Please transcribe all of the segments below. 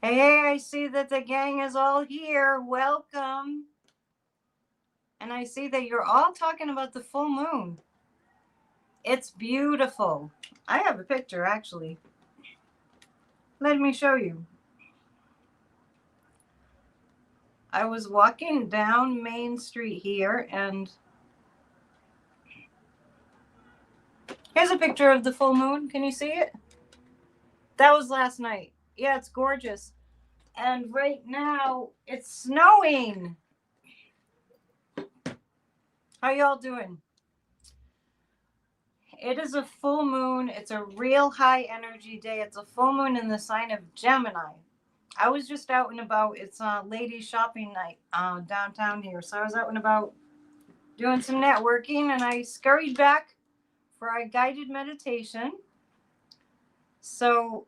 Hey, I see that the gang is all here. Welcome. And I see that you're all talking about the full moon. It's beautiful. I have a picture, actually. Let me show you. I was walking down Main Street here, and here's a picture of the full moon. Can you see it? That was last night. Yeah, it's gorgeous. And right now, it's snowing. How y'all doing? It is a full moon. It's a real high energy day. It's a full moon in the sign of Gemini. I was just out and about. It's ladies shopping night downtown here. So I was out and about doing some networking, and I scurried back for a guided meditation. So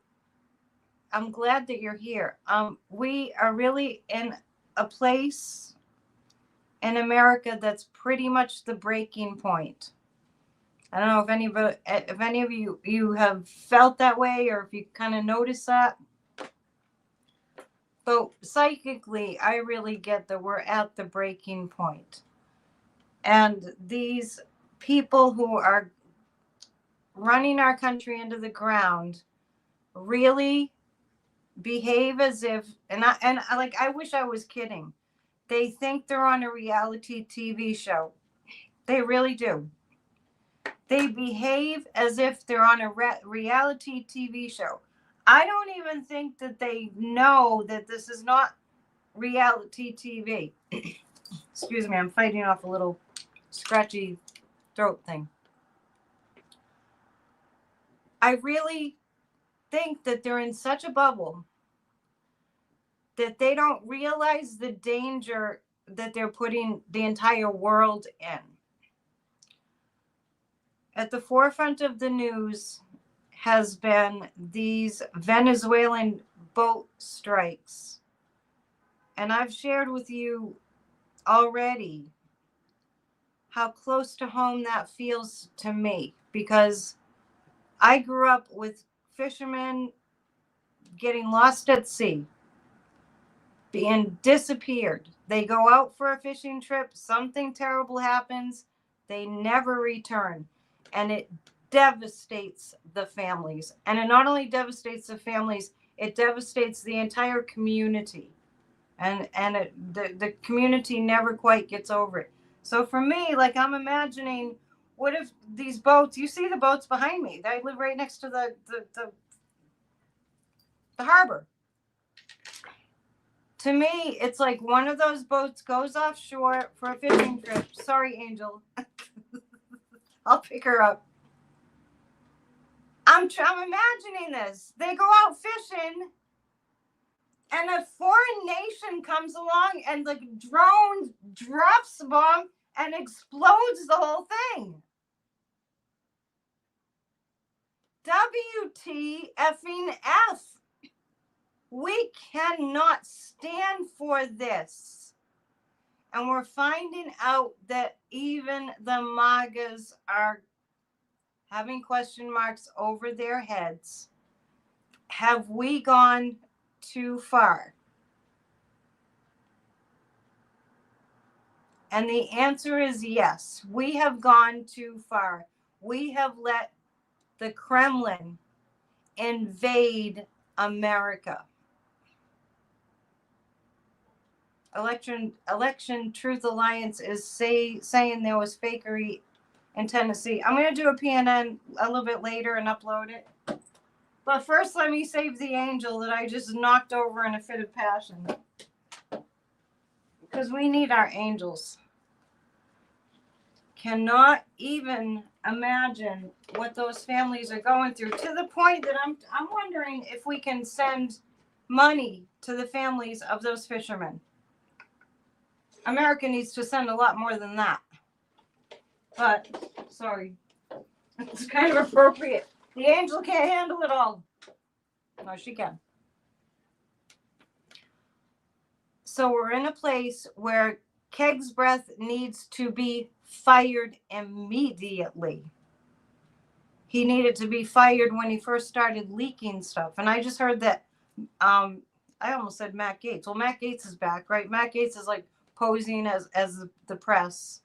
I'm glad that you're here. We are really in a place in America that's pretty much the breaking point. I don't know if any of you have felt that way, or if you kind of notice that. But psychically, I really get that we're at the breaking point. And these people who are running our country into the ground really behave as if, I wish I was kidding. They think they're on a reality TV show. They really do. They behave as if they're on a reality TV show. I don't even think that they know that this is not reality TV. Excuse me, I'm fighting off a little scratchy throat thing. I really think that they're in such a bubble that they don't realize the danger that they're putting the entire world in. At the forefront of the news has been these Venezuelan boat strikes. And I've shared with you already how close to home that feels to me, because I grew up with fishermen getting lost at sea, being disappeared. They go out for a fishing trip, something terrible happens, they never return. And it devastates the families. And it not only devastates the families, it devastates the entire community. And the community never quite gets over it. So for me, like, I'm imagining, what if these boats, you see the boats behind me, I live right next to the harbor. To me, it's like one of those boats goes offshore for a fishing trip. Sorry, Angel. I'll pick her up. I'm imagining this. They go out fishing, and a foreign nation comes along and the drone drops a bomb and explodes the whole thing. WTFing F. We cannot stand for this. And we're finding out that even the MAGAs are having question marks over their heads. Have we gone too far? And the answer is yes. We have gone too far. We have let the Kremlin invade America. Election Truth Alliance is saying there was fakery in Tennessee. I'm going to do a PNN a little bit later and upload it. But first, let me save the angel that I just knocked over in a fit of passion. Because we need our angels. Cannot even imagine what those families are going through, to the point that I'm wondering if we can send money to the families of those fishermen. America needs to send a lot more than that. But, sorry, it's kind of appropriate. The angel can't handle it all. No, she can. So we're in a place where Keg's breath needs to be fired immediately. He needed to be fired when he first started leaking stuff. And I just heard that I almost said Matt Gaetz. Well, Matt Gaetz is back, right? Matt Gaetz is like posing as the press.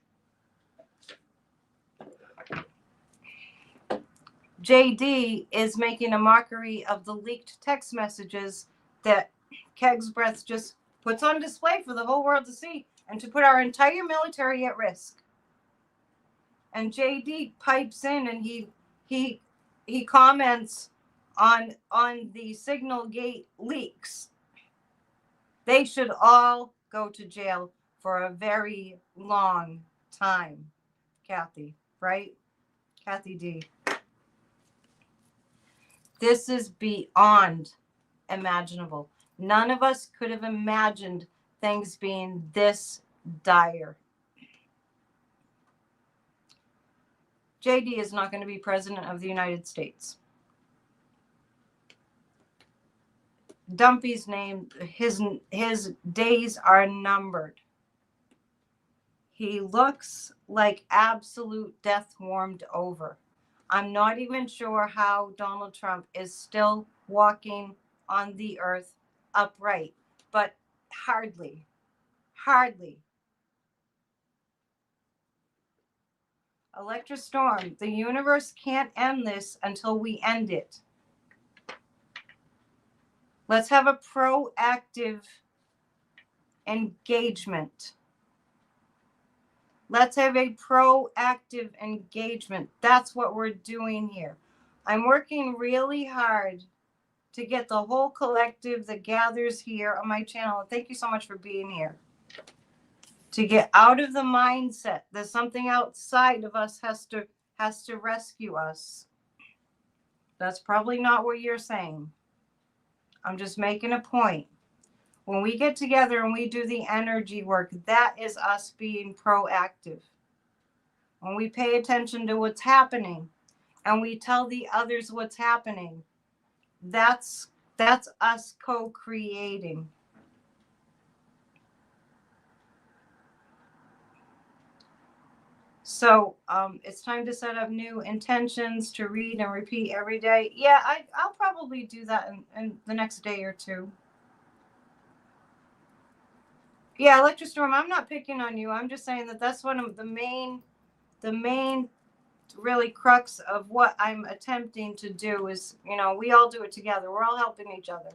JD is making a mockery of the leaked text messages that Keg's Breath just puts on display for the whole world to see and to put our entire military at risk. And JD pipes in and he comments on the Signal Gate leaks. They should all go to jail for a very long time. Kathy, right? Kathy D. This is beyond imaginable. None of us could have imagined things being this dire. JD is not going to be president of the United States. Dumpy's name, his days are numbered. He looks like absolute death warmed over. I'm not even sure how Donald Trump is still walking on the earth upright, but hardly. Electra Storm, the universe can't end this until we end it. Let's have a proactive engagement. Let's have a proactive engagement. That's what we're doing here. I'm working really hard to get the whole collective that gathers here on my channel. Thank you so much for being here. To get out of the mindset that something outside of us has to rescue us. That's probably not what you're saying. I'm just making a point. When we get together and we do the energy work, that is us being proactive. When we pay attention to what's happening and we tell the others what's happening, that's us co-creating. So it's time to set up new intentions to read and repeat every day. Yeah, I'll probably do that in the next day or two. Yeah, Electrostorm, I'm not picking on you. I'm just saying that that's one of the main really crux of what I'm attempting to do is, we all do it together. We're all helping each other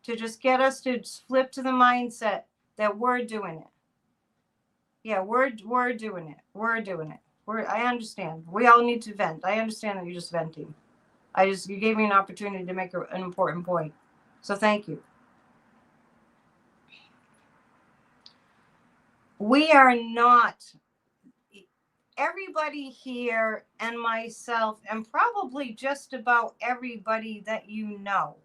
to just get us to flip to the mindset that we're doing it. Yeah, we're doing it. We're doing it. I understand. We all need to vent. I understand that you're just venting. You gave me an opportunity to make an important point. So thank you. We are not, everybody here and myself and probably just about everybody that you know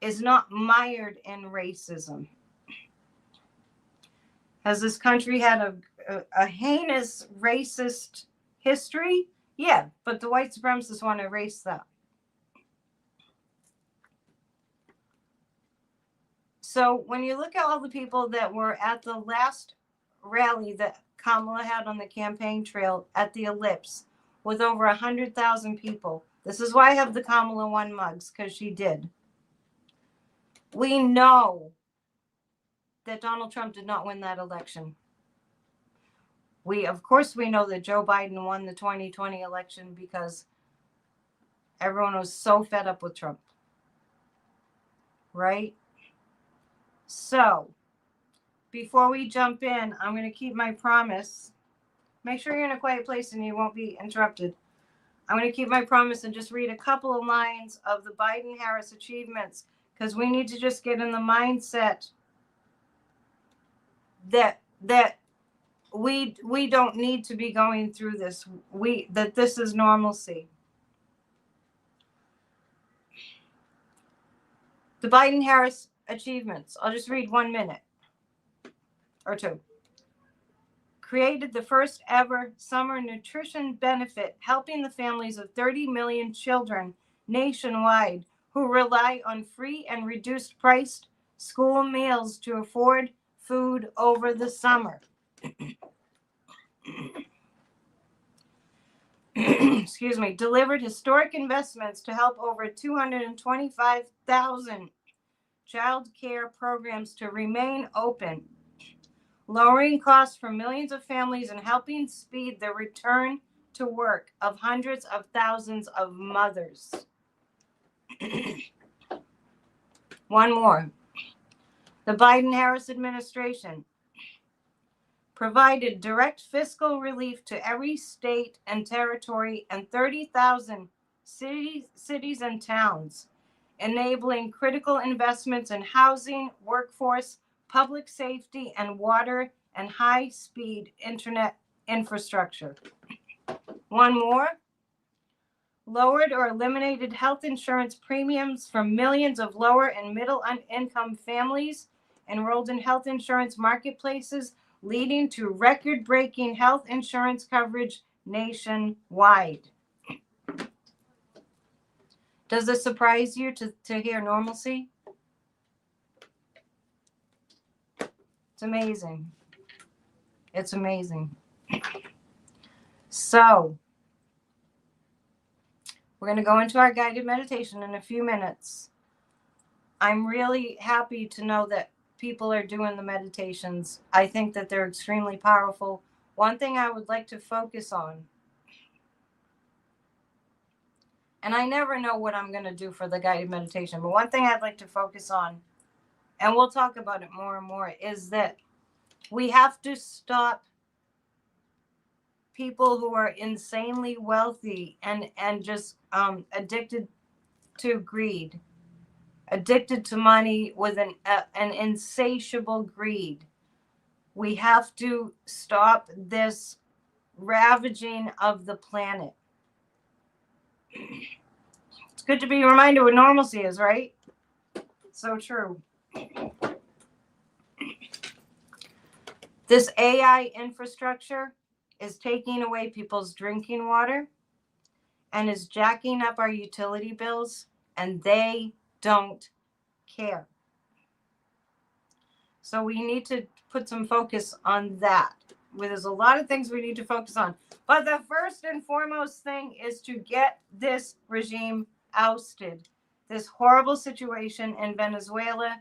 is not mired in racism. Has this country had a heinous racist history? Yeah, but the white supremacists want to erase that. So when you look at all the people that were at the last rally that Kamala had on the campaign trail at the Ellipse with over 100,000 people, this is why I have the Kamala One mugs, because she did. We know that Donald Trump did not win that election. Of course, we know that Joe Biden won the 2020 election because everyone was so fed up with Trump. Right? So, before we jump in, I'm going to keep my promise. Make sure you're in a quiet place and you won't be interrupted. I'm going to keep my promise and just read a couple of lines of the Biden-Harris achievements because we need to just get in the mindset that we don't need to be going through this. That this is normalcy. The Biden-Harris achievements. I'll just read 1 minute or two. Created the first ever summer nutrition benefit, helping the families of 30 million children nationwide who rely on free and reduced priced school meals to afford food over the summer. Excuse me. Delivered historic investments to help over 225,000 child care programs to remain open, lowering costs for millions of families and helping speed the return to work of hundreds of thousands of mothers. One more. The Biden-Harris administration provided direct fiscal relief to every state and territory and 30,000 cities and towns, enabling critical investments in housing, workforce, public safety, and water and high-speed internet infrastructure. One more. Lowered or eliminated health insurance premiums for millions of lower and middle income families enrolled in health insurance marketplaces, leading to record-breaking health insurance coverage nationwide. Does this surprise you to hear normalcy? It's amazing. It's amazing. So, we're going to go into our guided meditation in a few minutes. I'm really happy to know that people are doing the meditations. I think that they're extremely powerful. One thing I would like to focus on, and I never know what I'm going to do for the guided meditation, but one thing I'd like to focus on, and we'll talk about it more and more, is that we have to stop people who are insanely wealthy and just addicted to greed, addicted to money with an insatiable greed. We have to stop this ravaging of the planet. It's good to be reminded what normalcy is, right? So true. This AI infrastructure is taking away people's drinking water and is jacking up our utility bills, and they don't care. So we need to put some focus on that. There's a lot of things we need to focus on. But the first and foremost thing is to get this regime ousted. This horrible situation in Venezuela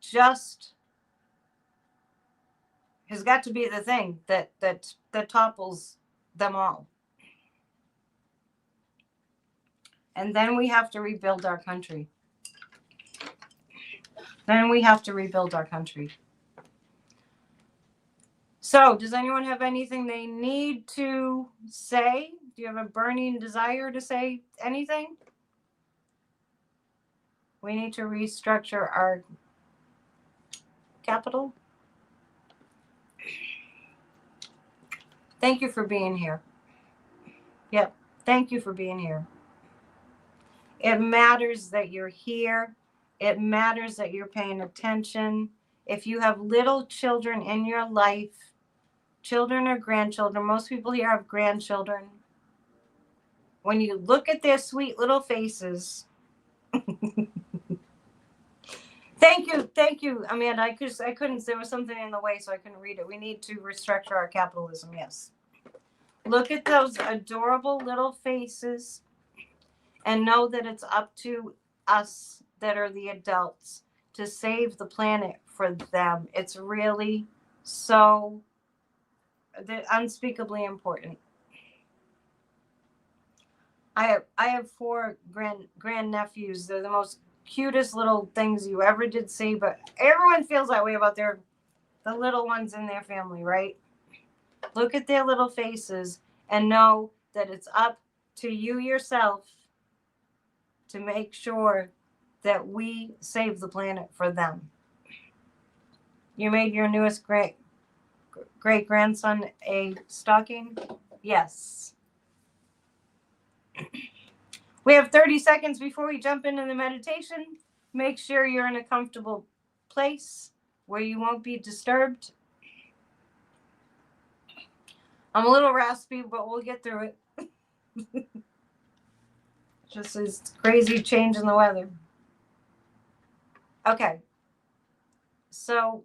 just has got to be the thing that topples them all. And then we have to rebuild our country. So, does anyone have anything they need to say? Do you have a burning desire to say anything? We need to restructure our capital. Thank you for being here. Yep, thank you for being here. It matters that you're here. It matters that you're paying attention. If you have little children in your life, children or grandchildren, most people here have grandchildren. When you look at their sweet little faces, thank you, Amanda. I couldn't, there was something in the way, so I couldn't read it. We need to restructure our capitalism, yes. Look at those adorable little faces and know that it's up to us that are the adults to save the planet for them. It's really so unspeakably important. I have 4 grand nephews. They're the most cutest little things you ever did see, but everyone feels that way about the little ones in their family, right? Look at their little faces and know that it's up to you yourself to make sure that we save the planet for them. You made your newest great-grandson a stocking? Yes. We have 30 seconds before we jump into the meditation. Make sure you're in a comfortable place where you won't be disturbed. I'm a little raspy, but we'll get through it. Just this crazy change in the weather. Okay. So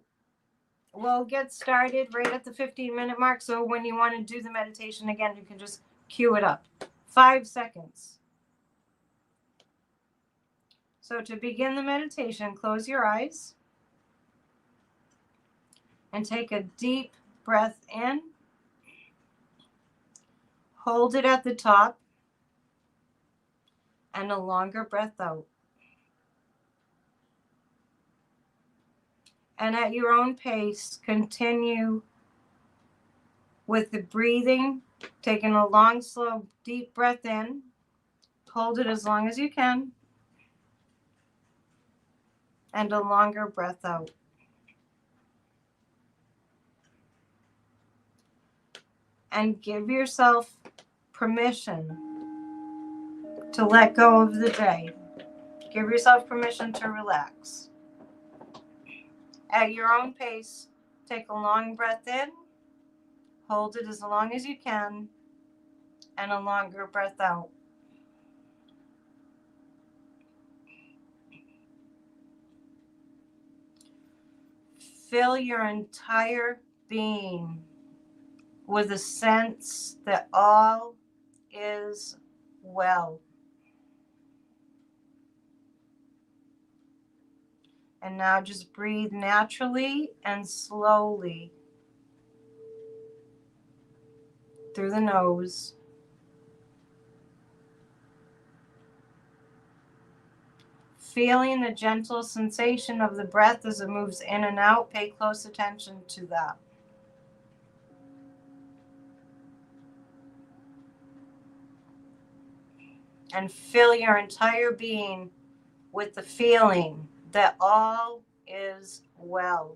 we'll get started right at the 15-minute mark. So when you want to do the meditation again, you can just cue it up. 5 seconds. So to begin the meditation, close your eyes and take a deep breath in. Hold it at the top and a longer breath out. And at your own pace, continue with the breathing, taking a long, slow, deep breath in. Hold it as long as you can. And a longer breath out. And give yourself permission to let go of the day. Give yourself permission to relax. At your own pace, take a long breath in. Hold it as long as you can. And a longer breath out. Fill your entire being with a sense that all is well. And now just breathe naturally and slowly through the nose. Feeling the gentle sensation of the breath as it moves in and out, pay close attention to that. And fill your entire being with the feeling that all is well.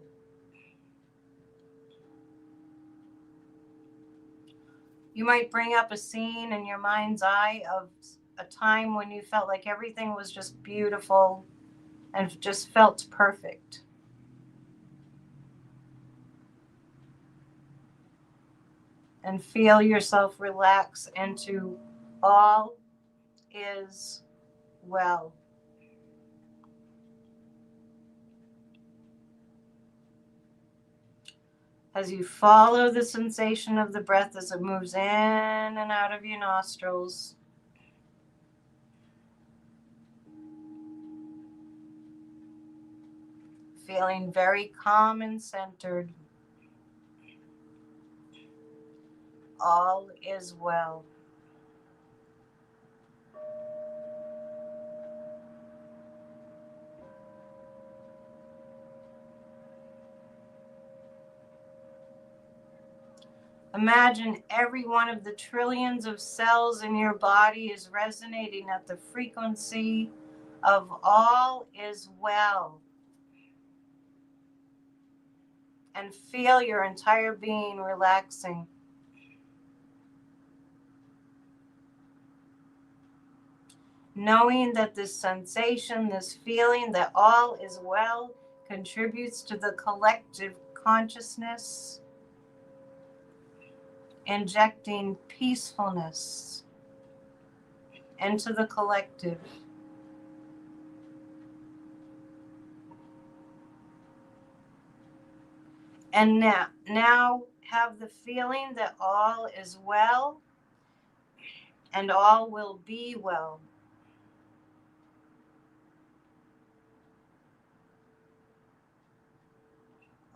You might bring up a scene in your mind's eye of a time when you felt like everything was just beautiful and just felt perfect. And feel yourself relax into all is well. As you follow the sensation of the breath as it moves in and out of your nostrils, feeling very calm and centered, all is well. Imagine every one of the trillions of cells in your body is resonating at the frequency of all is well. And feel your entire being relaxing. Knowing that this sensation, this feeling that all is well, contributes to the collective consciousness, injecting peacefulness into the collective. And now have the feeling that all is well and all will be well.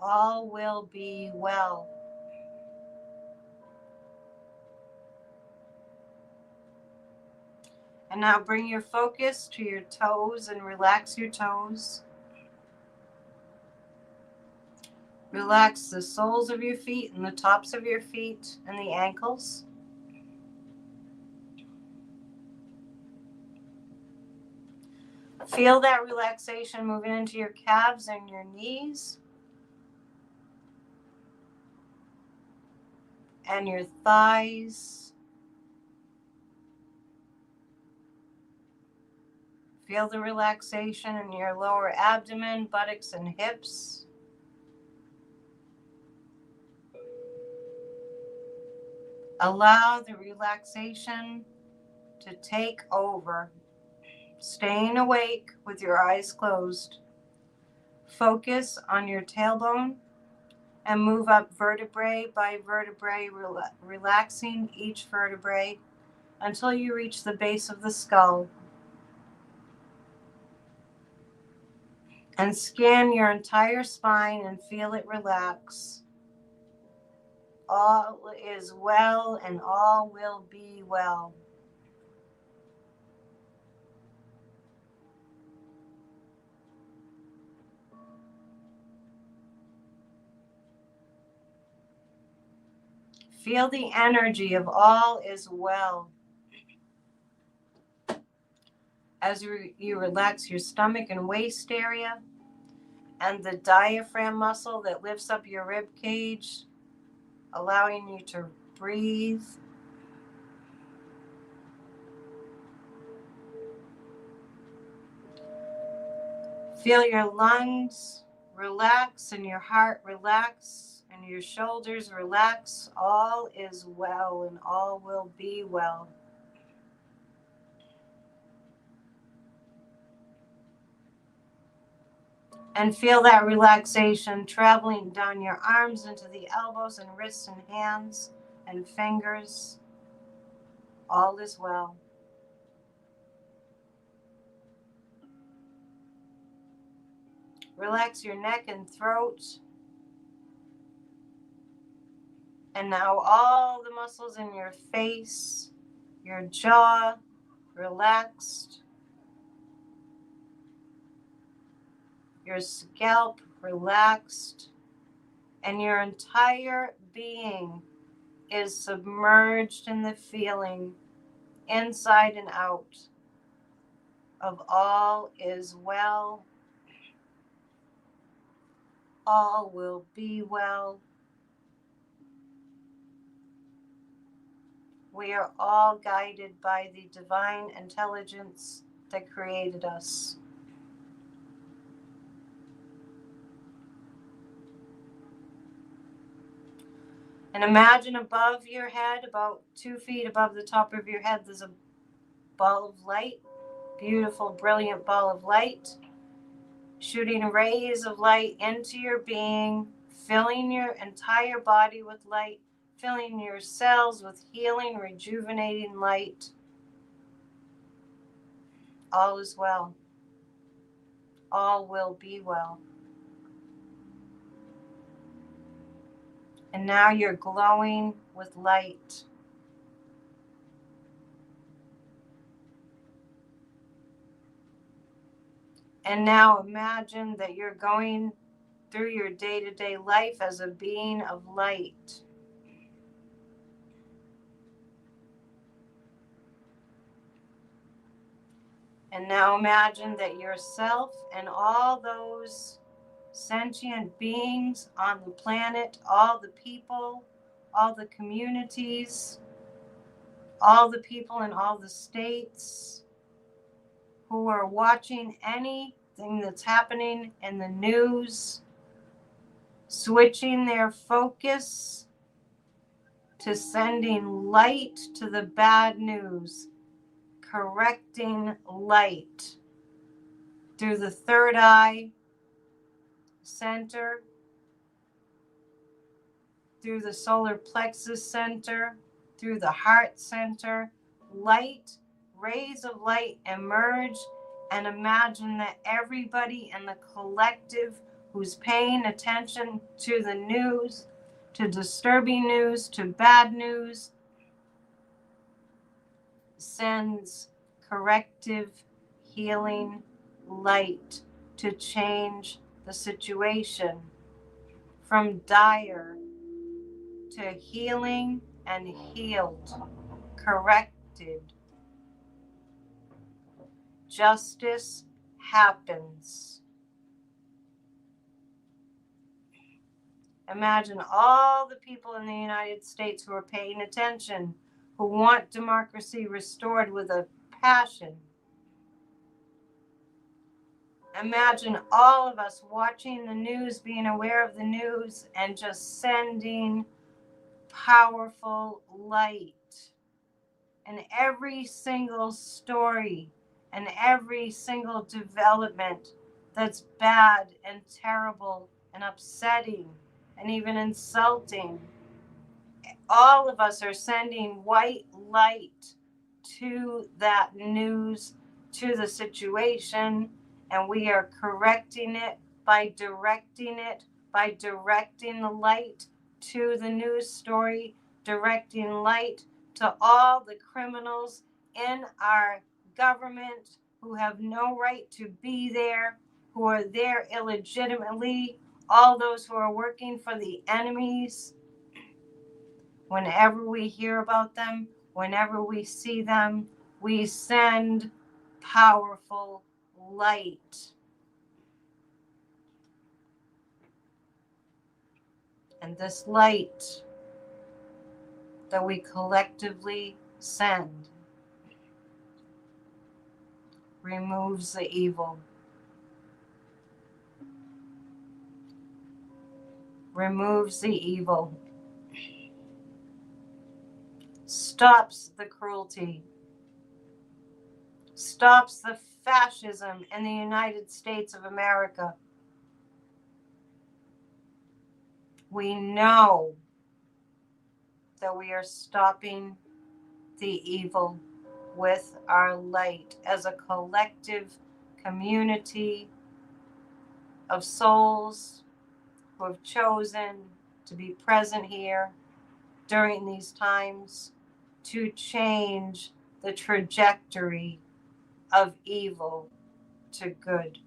All will be well. And now bring your focus to your toes and relax your toes. Relax the soles of your feet and the tops of your feet and the ankles. Feel that relaxation moving into your calves and your knees and your thighs. Feel the relaxation in your lower abdomen, buttocks, and hips. Allow the relaxation to take over. Staying awake with your eyes closed. Focus on your tailbone and move up vertebrae by vertebrae, relaxing each vertebrae until you reach the base of the skull. And scan your entire spine and feel it relax. All is well and all will be well. Feel the energy of all is well. As you relax your stomach and waist area and the diaphragm muscle that lifts up your rib cage, allowing you to breathe. Feel your lungs relax and your heart relax and your shoulders relax. All is well and all will be well. And feel that relaxation traveling down your arms into the elbows and wrists and hands and fingers. All is well. Relax your neck and throat. And now all the muscles in your face, your jaw, relaxed. Your scalp relaxed. And your entire being is submerged in the feeling, inside and out, of all is well. All will be well. We are all guided by the divine intelligence that created us. And imagine above your head, about 2 feet above the top of your head, there's a ball of light, beautiful, brilliant ball of light, shooting rays of light into your being, filling your entire body with light, filling your cells with healing, rejuvenating light. All is well. All will be well. And now you're glowing with light. And now imagine that you're going through your day-to-day life as a being of light. And now imagine that yourself and all those sentient beings on the planet, all the people, all the communities, all the people in all the states who are watching anything that's happening in the news, switching their focus to sending light to the bad news, correcting light through the third eye center, through the solar plexus center, through the heart center. Light, rays of light emerge, and imagine that everybody in the collective who's paying attention to the news, to disturbing news, to bad news, sends corrective, healing light to change the situation from dire to healing and healed, corrected. Justice happens. Imagine all the people in the United States who are paying attention, who want democracy restored with a passion. Imagine all of us watching the news, being aware of the news, and just sending powerful light. And every single story and every single development that's bad and terrible and upsetting and even insulting, all of us are sending white light to that news, to the situation, And we are correcting it by directing the light to the news story, directing light to all the criminals in our government who have no right to be there, who are there illegitimately, all those who are working for the enemies. Whenever we hear about them, whenever we see them, we send powerful light. And this light that we collectively send removes the evil, removes the evil, stops the cruelty, stops the fascism in the United States of America. We know that we are stopping the evil with our light as a collective community of souls who have chosen to be present here during these times to change the trajectory of evil to good.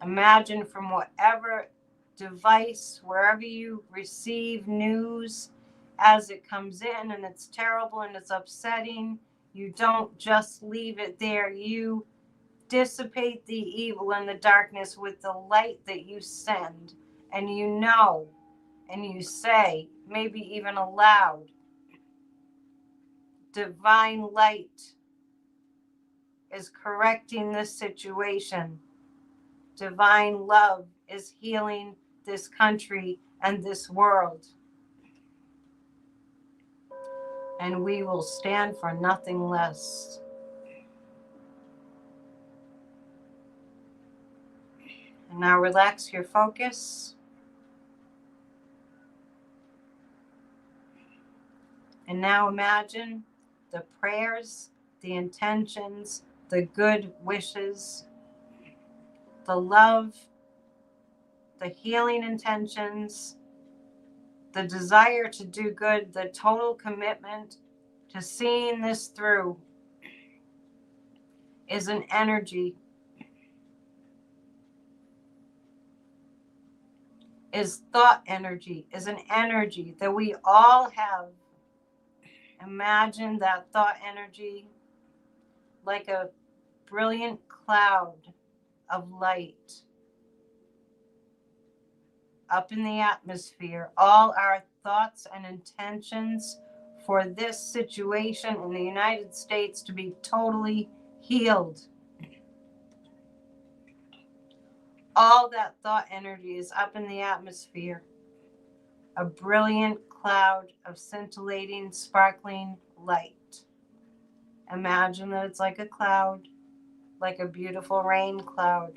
Imagine from whatever device, wherever you receive news, as it comes in and it's terrible and it's upsetting, you don't just leave it there. You dissipate the evil and the darkness with the light that you send. And you know, and you say, maybe even aloud, divine light is correcting this situation. Divine love is healing this country and this world. And we will stand for nothing less. And now relax your focus. And now imagine the prayers, the intentions, the good wishes, the love, the healing intentions, the desire to do good, the total commitment to seeing this through is an energy, is thought energy, is an energy that we all have. Imagine that thought energy like a brilliant cloud of light up in the atmosphere. All our thoughts and intentions for this situation in the United States to be totally healed. All that thought energy is up in the atmosphere. A brilliant cloud of scintillating, sparkling light. Imagine that it's like a cloud, like a beautiful rain cloud.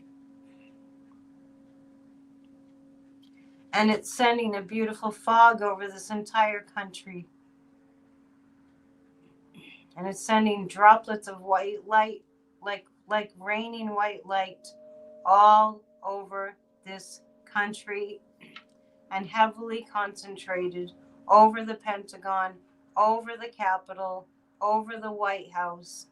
And it's sending a beautiful fog over this entire country. And it's sending droplets of white light, like raining white light, all over this country, and heavily concentrated over the Pentagon, over the Capitol, over the White House.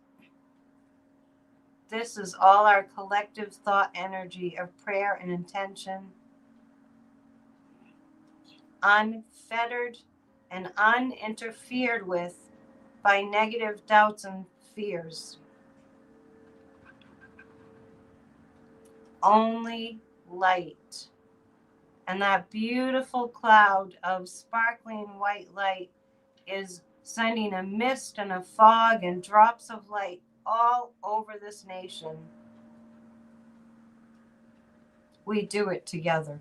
This is all our collective thought energy of prayer and intention, unfettered and uninterfered with by negative doubts and fears. Only light. And that beautiful cloud of sparkling white light is sending a mist and a fog and drops of light all over this nation. We do it together.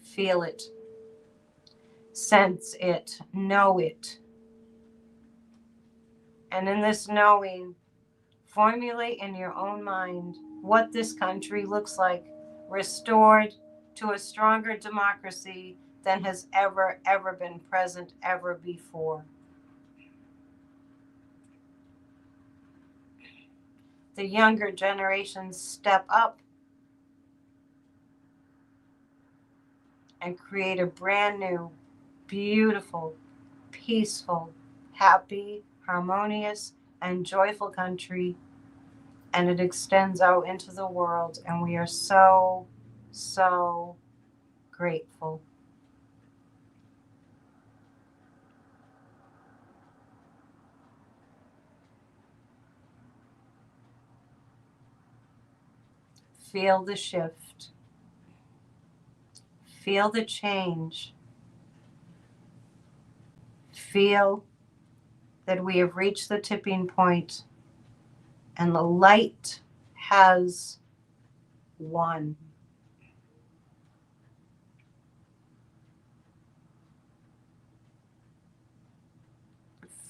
Feel it. Sense it. Know it. And in this knowing, formulate in your own mind what this country looks like, restored to a stronger democracy than has ever been present ever before. The younger generations step up and create a brand new, beautiful, peaceful, happy, harmonious, and joyful country. And it extends out into the world. And we are so, so grateful. Feel the shift. Feel the change. Feel that we have reached the tipping point and the light has won.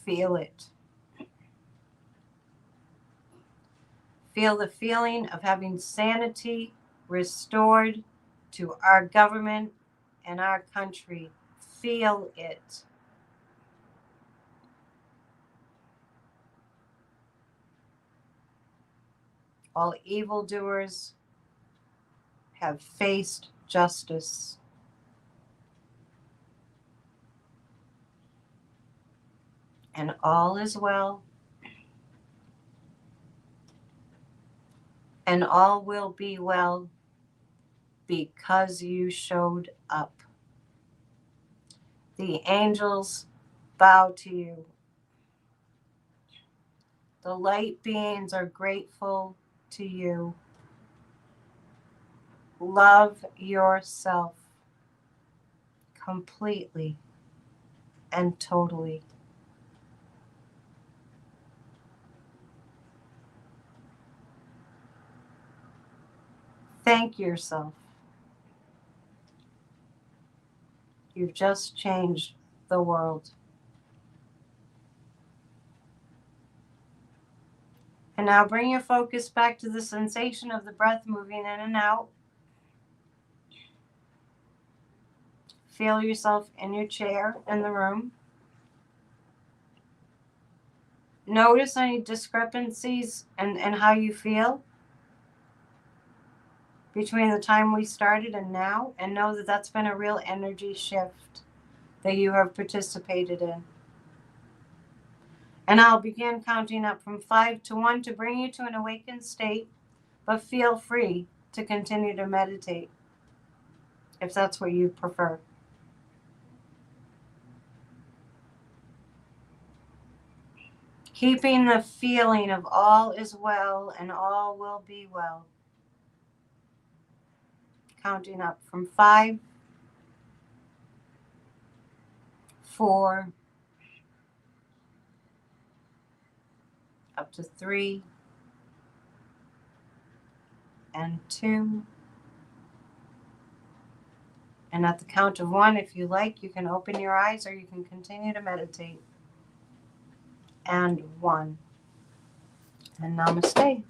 Feel it. Feel the feeling of having sanity restored to our government and our country. Feel it. All evildoers have faced justice. And all is well. And all will be well because you showed up. The angels bow to you. The light beings are grateful to you. Love yourself completely and totally. Thank yourself. You've just changed the world. And now bring your focus back to the sensation of the breath moving in and out. Feel yourself in your chair in the room. Notice any discrepancies and how you feel between the time we started and now, and know that that's been a real energy shift that you have participated in. And I'll begin counting up from 5 to 1 to bring you to an awakened state, but feel free to continue to meditate if that's what you prefer. Keeping the feeling of all is well and all will be well. Counting up from 5, 4, up to 3, and 2. And at the count of 1, if you like, you can open your eyes or you can continue to meditate. And 1. And namaste.